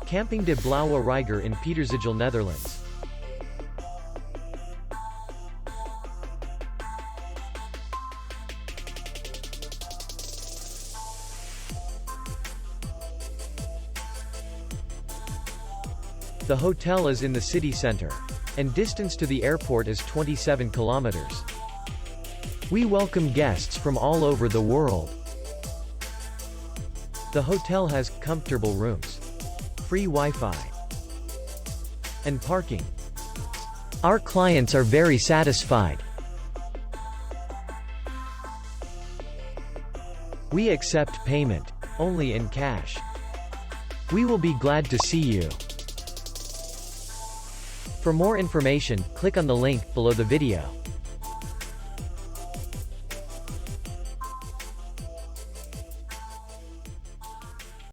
Camping de Blauwe Reiger in Pieterzijl, Netherlands. The hotel is in the city center, and distance to the airport is 27 kilometers. We welcome guests from all over the world. The hotel has comfortable rooms, free Wi-Fi, and parking. Our clients are very satisfied. We accept payment only in cash. We will be glad to see you. For more information, click on the link below the video.